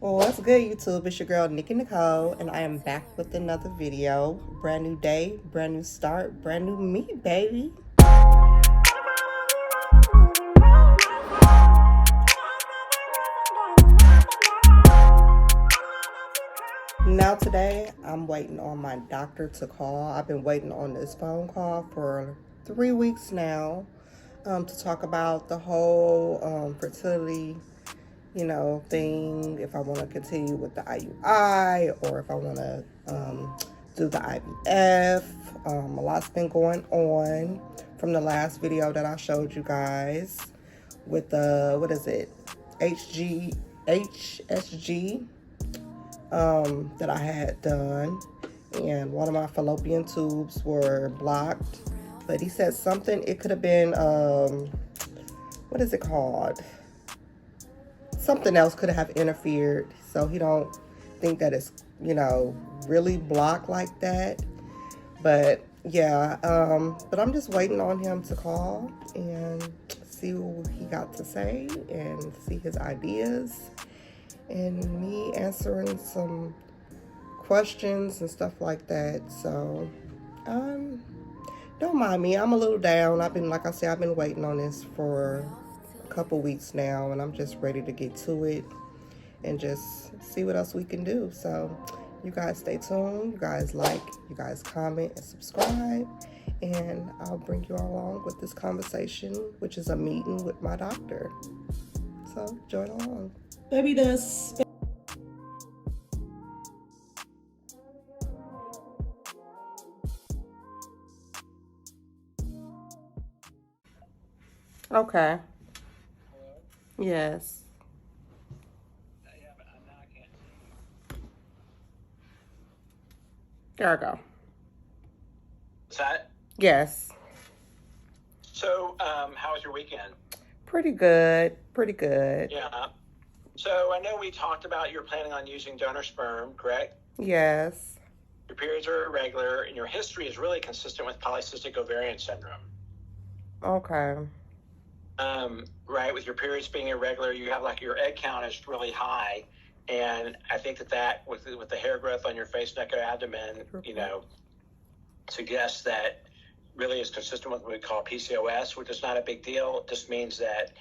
What's good, YouTube? It's your girl, Nikki Nicole, and I am back with another video. Brand new day, brand new start, brand new me, baby. Now today, I'm waiting on my doctor to call. I've been waiting on this phone call for 3 weeks now to talk about the whole fertility thing, if I want to continue with the IUI or if I want to do the IVF. A lot's been going on from the last video that I showed you guys with the, HSG that I had done. And one of my fallopian tubes were blocked. But he said something, it could have been, what is it called? Something else could have interfered, so he don't think that it's really blocked like that. But yeah, but I'm just waiting on him to call and see what he got to say and see his ideas and me answering some questions and stuff like that. So don't mind me, I'm a little down. I've been waiting on this for couple weeks now, and I'm just ready to get to it and just see what else we can do. So you guys stay tuned, you guys like, you guys comment and subscribe, and I'll bring you all along with this conversation, which is a meeting with my doctor. So join along. Baby does. Okay. Yes. There I go. Is that? Yes. So, how was your weekend? Pretty good. Pretty good. Yeah. So, I know we talked about you're planning on using donor sperm, correct? Yes. Your periods are irregular, and your history is really consistent with polycystic ovarian syndrome. Okay. Right, with your periods being irregular, you have your egg count is really high, and I think that with the hair growth on your face, neck, or abdomen, suggests that really is consistent with what we call PCOS, which is not a big deal. It just means that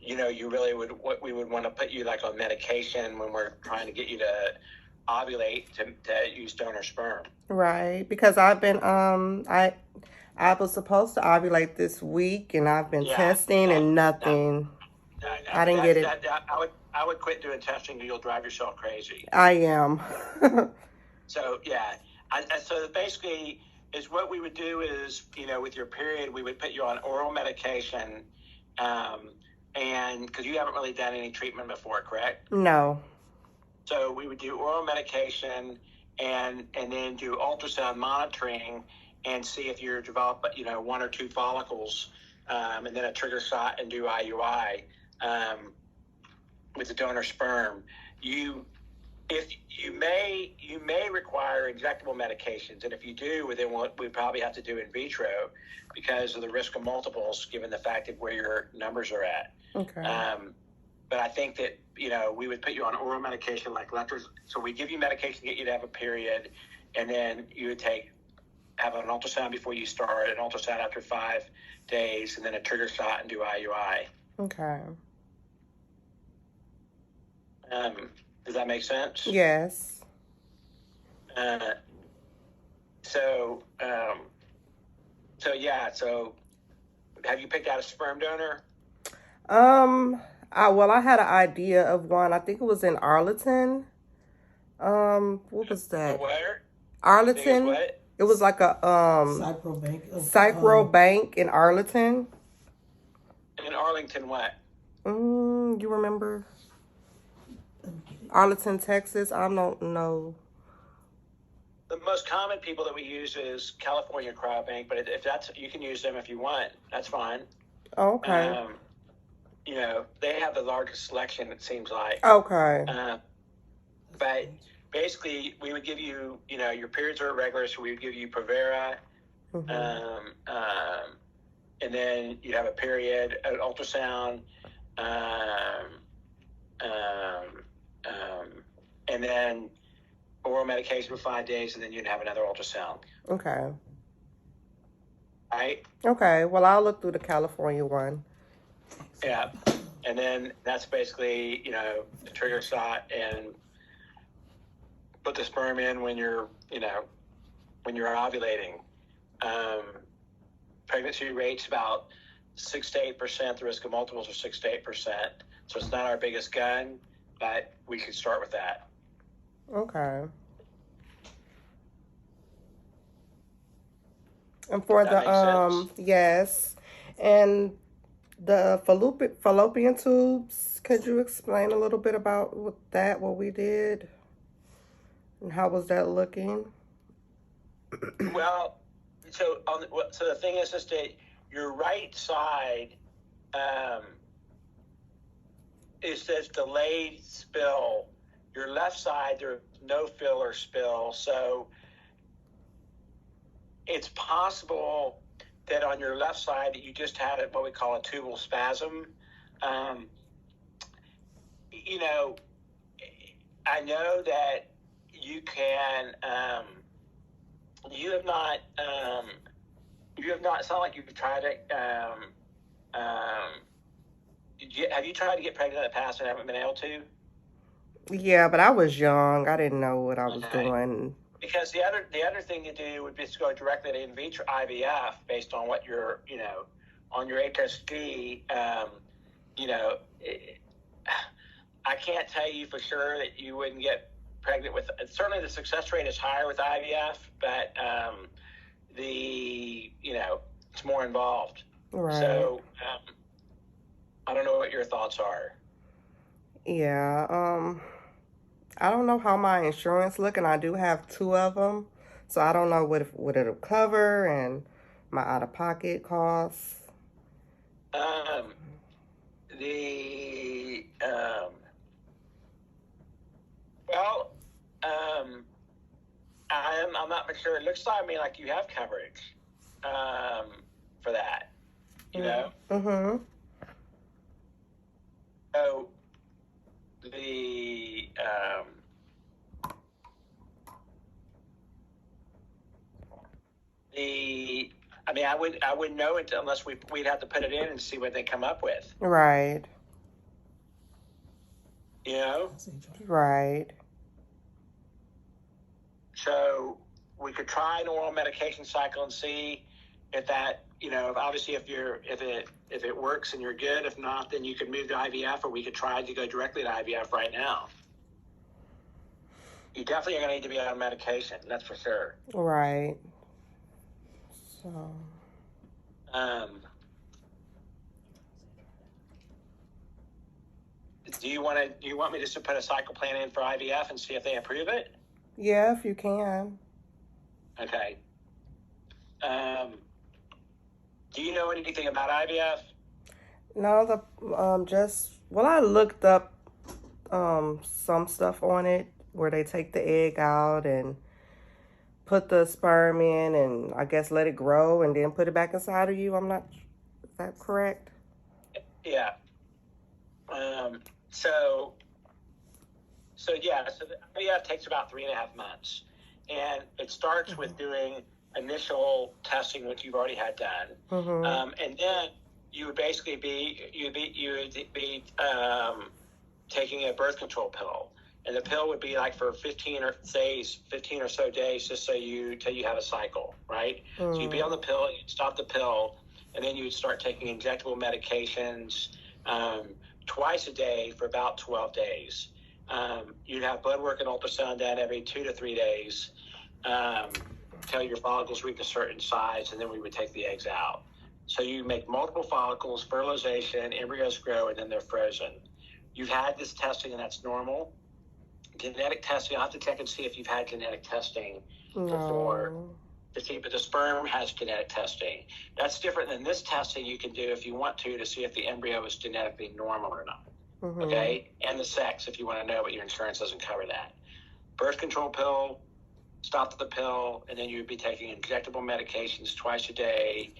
you really we would want to put you on medication when we're trying to get you to ovulate to use donor sperm. Right, because I've been I was supposed to ovulate this week, and I've been testing and nothing. I didn't get it. I would quit doing testing, or you'll drive yourself crazy. I am. So yeah, so basically, is what we would do is with your period, we would put you on oral medication, and because you haven't really done any treatment before, correct? No. So we would do oral medication and then do ultrasound monitoring and see if you develop, 1 or 2 follicles, and then a trigger shot and do IUI with the donor sperm. You may require injectable medications, and if you do, then we probably have to do in vitro because of the risk of multiples, given the fact of where your numbers are at. Okay. But I think that we would put you on oral medication like letters. So we give you medication to get you to have a period, and then you would have an ultrasound before you start, an ultrasound after 5 days, and then a trigger shot and do IUI. Okay. Does that make sense? Yes. So have you picked out a sperm donor? I had an idea of one. I think it was in Arlington. What was that? Where? Arlington. What? It was like a Cypro Bank in Arlington. In Arlington, what? You remember? Arlington, Texas. I don't know. The most common people that we use is California Cryobank, but if that's, you can use them if you want. That's fine. Okay. They have the largest selection, it seems like. Okay. But basically, we would give you, your periods are irregular, so we would give you Provera, and then you'd have a period, an ultrasound, and then oral medication for 5 days, and then you'd have another ultrasound. Okay. Right? Okay. Well, I'll look through the California one. Yeah. And then that's basically, the trigger shot and put the sperm in when you're ovulating. Pregnancy rate's about 6 to 8%. The risk of multiples are 6 to 8%. So it's not our biggest gun, but we could start with that. Okay. And for That makes sense. yes, and the fallopian tubes, could you explain a little bit about what we did, and how was that looking? Well, so the thing is that your right side says delayed spill. Your left side, there's no fill or spill. So it's possible that on your left side that you just had what we call a tubal spasm. I know that you can. You have not. It's not like you've tried it. Have you tried to get pregnant in the past and haven't been able to? Yeah, but I was young. I didn't know what I was doing. Because the other thing to do would be to go directly to in vitro IVF based on what your on your HSG. I can't tell you for sure that you wouldn't get pregnant with. Certainly, the success rate is higher with IVF, but it's more involved. Right. So I don't know what your thoughts are. Yeah. I don't know how my insurance look, and I do have 2 of them, so I don't know what it'll cover and my out-of-pocket costs. I'm not sure. It looks like you have coverage for that. Mm-hmm. So I wouldn't know it unless we'd have to put it in and see what they come up with. Right. Right. So we could try an oral medication cycle and see if that, obviously if it works and you're good. If not, then you could move to IVF, or we could try to go directly to IVF right now. You definitely are going to need to be on medication, that's for sure. Right. So. Do you want me just to put a cycle plan in for IVF and see if they approve it? Yeah, if you can. Okay. Do you know anything about IVF? No, I looked up some stuff on it where they take the egg out and put the sperm in and I guess let it grow and then put it back inside of you. Is that correct? Yeah. So the IVF takes about 3.5 months, and it starts with doing initial testing, which you've already had done, and then you would basically be taking a birth control pill, and the pill would be like for 15 or so days, just till you have a cycle, right? So you'd be on the pill, you'd stop the pill, and then you would start taking injectable medications twice a day for about 12 days. You'd have blood work and ultrasound done every 2 to 3 days until your follicles reach a certain size, and then we would take the eggs out. So you make multiple follicles, fertilization, embryos grow, and then they're frozen. You've had this testing, and that's normal. Genetic testing, I'll have to check and see if you've had genetic testing before. To see, but the sperm has genetic testing. That's different than this testing you can do if you want to see if the embryo is genetically normal or not. Okay? And the sex, if you want to know, but your insurance doesn't cover that. Birth control pill, stop the pill, and then you would be taking injectable medications twice a day.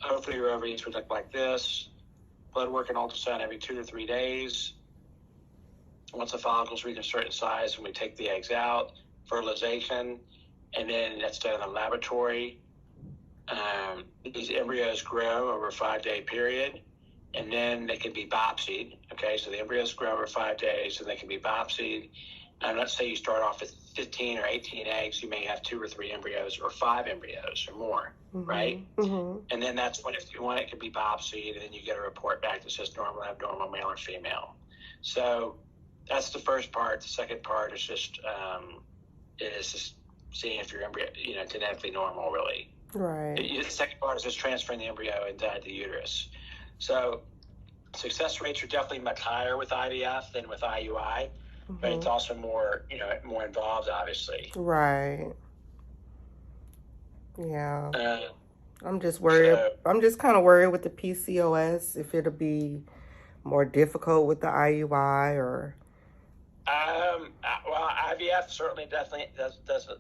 Hopefully your ovaries would look like this. Blood work and ultrasound every 2 to 3 days. Once the follicles reach a certain size, and we take the eggs out, fertilization, and then that's done in the laboratory. These embryos grow over a 5-day period, and then they can be biopsied. Okay, so the embryos grow over 5 days, and they can be biopsied. And let's say you start off with 15 or 18 eggs, you may have 2 or 3 embryos or 5 embryos or more, right? And then that's when, if you want, it can be biopsied, and then you get a report back that says normal, abnormal, male or female. So that's the first part. The second part is just seeing if your embryo, genetically normal, really. Right. The second part is just transferring the embryo inside the uterus. So success rates are definitely much higher with IVF than with IUI, but it's also more, more involved, obviously. Right. Yeah. I'm just worried. I'm just kind of worried with the PCOS, if it'll be more difficult with the IUI or. Well, IVF certainly definitely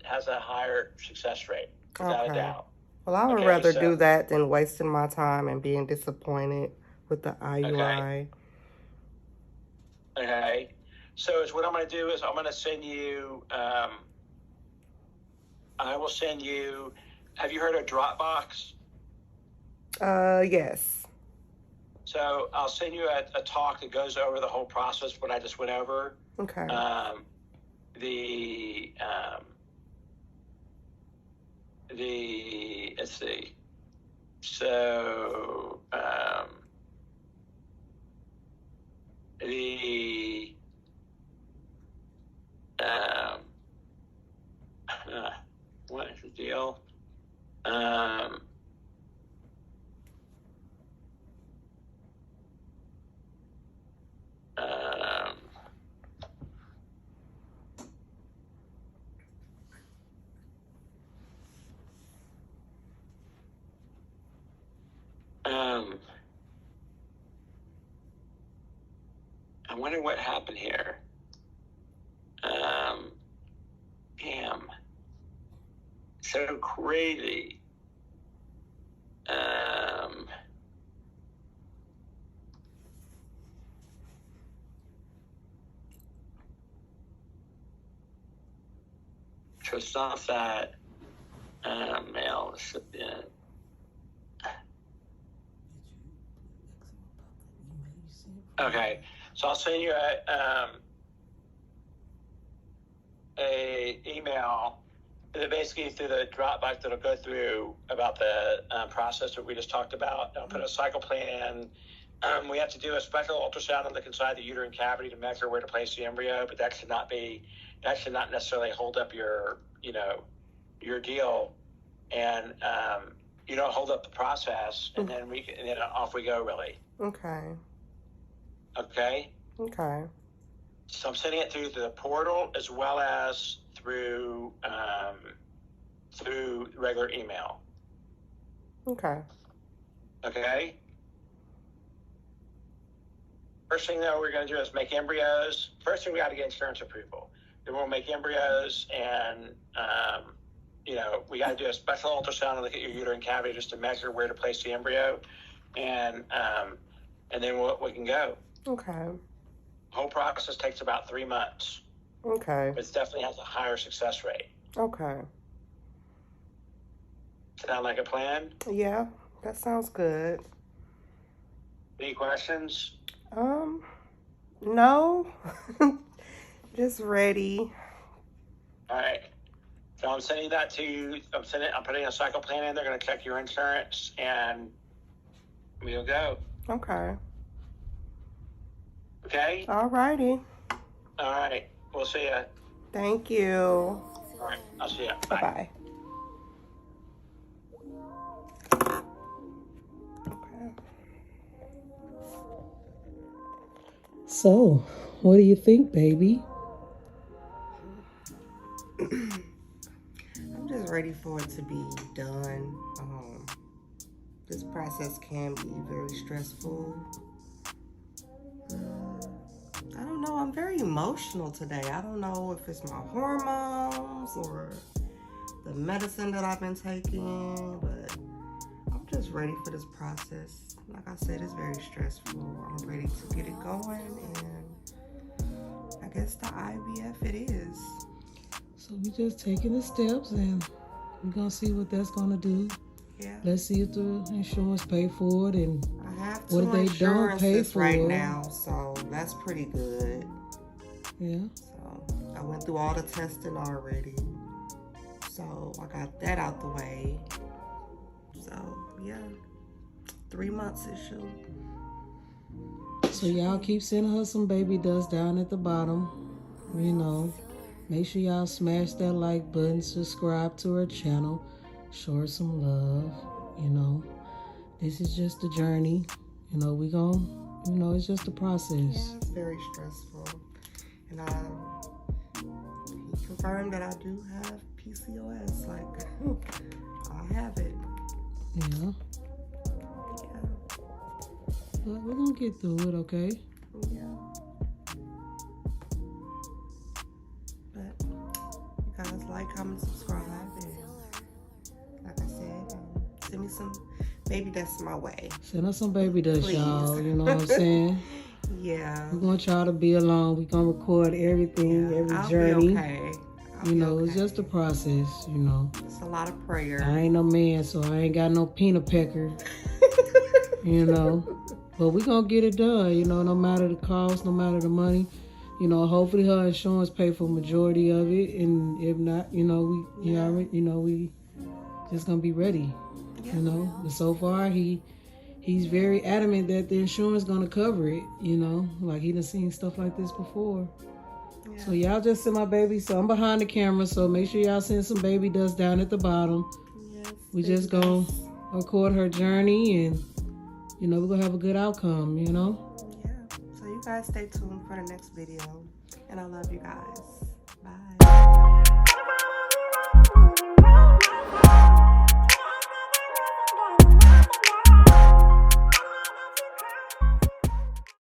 has a higher success rate, without a doubt. Well, I would rather do that than wasting my time and being disappointed with the IUI. Okay. So what I'm going to do is I'm going to send you, I will send you, have you heard of Dropbox? Yes. So I'll send you a talk that goes over the whole process, what I just went over. Okay. Let's see. So, what is the deal? I wonder what happened here. Damn. So crazy. So it's not that male recipient. Okay, so I'll send you a email that basically through the Dropbox that'll go through about the process that we just talked about. I'll put a cycle plan in. We have to do a special ultrasound on the inside the uterine cavity to measure where to place the embryo, but that should not necessarily hold up your deal, and hold up the process, and then off we go, really. Okay. Okay. So I'm sending it through the portal as well as through regular email. Okay. First thing that we're going to do is make embryos. First thing we got to get insurance approval. Then we'll make embryos, and we got to do a special ultrasound and look at your uterine cavity just to measure where to place the embryo, and then we can go. Okay. The whole process takes about 3 months. Okay. But it definitely has a higher success rate. Okay. Sound like a plan? Yeah, that sounds good. Any questions? No. Just ready. All right. So I'm sending that to you. I'm putting a cycle plan in. They're going to check your insurance, and we'll go. Okay. Okay? All righty. All right. We'll see you. Thank you. All right. I'll see you. Bye-bye. Okay. So, what do you think, baby? I'm just ready for it to be done. This process can be very stressful. I don't know. I'm very emotional today. I don't know if it's my hormones or the medicine that I've been taking, but I'm just ready for this process. Like I said, it's very stressful. I'm ready to get it going, and I guess the IVF it is. So we just taking the steps and we're gonna see what that's gonna do. Yeah. Let's see if the insurance pay for it and I have what 2 if they don't pay insurances for right it? now, so that's pretty good. Yeah. So I went through all the testing already. So I got that out the way. So yeah, 3 months issue. So y'all keep sending her some baby dust down at the bottom. You know, make sure y'all smash that like button, subscribe to her channel, show her some love. You know, this is just a journey. You know, we gon', you know, it's just a process. Yeah, it's very stressful. And he confirmed that I do have PCOS. Like, I have it. Yeah. Yeah. But we're gonna get through it, okay? Yeah. But you guys like, comment, subscribe, and like I said, send me some baby dust my way. Send us some baby dust, Please. y'all. You know what I'm saying? Yeah. We want y'all to be along. We gonna record everything, Yeah, every I'll journey. Be okay. You know, it's just a process, you know. It's a lot of prayer. I ain't no man, so I ain't got no peanut pecker, you know. But we gonna get it done, you know, no matter the cost, no matter the money. You know, hopefully her insurance pay for majority of it, and if not, you know, we just gonna be ready, Yeah. you know. But so far, he's very adamant that the insurance gonna cover it, you know. Like he done seen stuff like this before. Yeah. So y'all just send my baby. So I'm behind the camera, so make sure y'all send some baby dust down at the bottom. Yes, We baby just gonna dust. record her journey, and you know we're gonna have a good outcome. You know. Yeah. So you guys stay tuned for the next video, and I love you guys. Bye.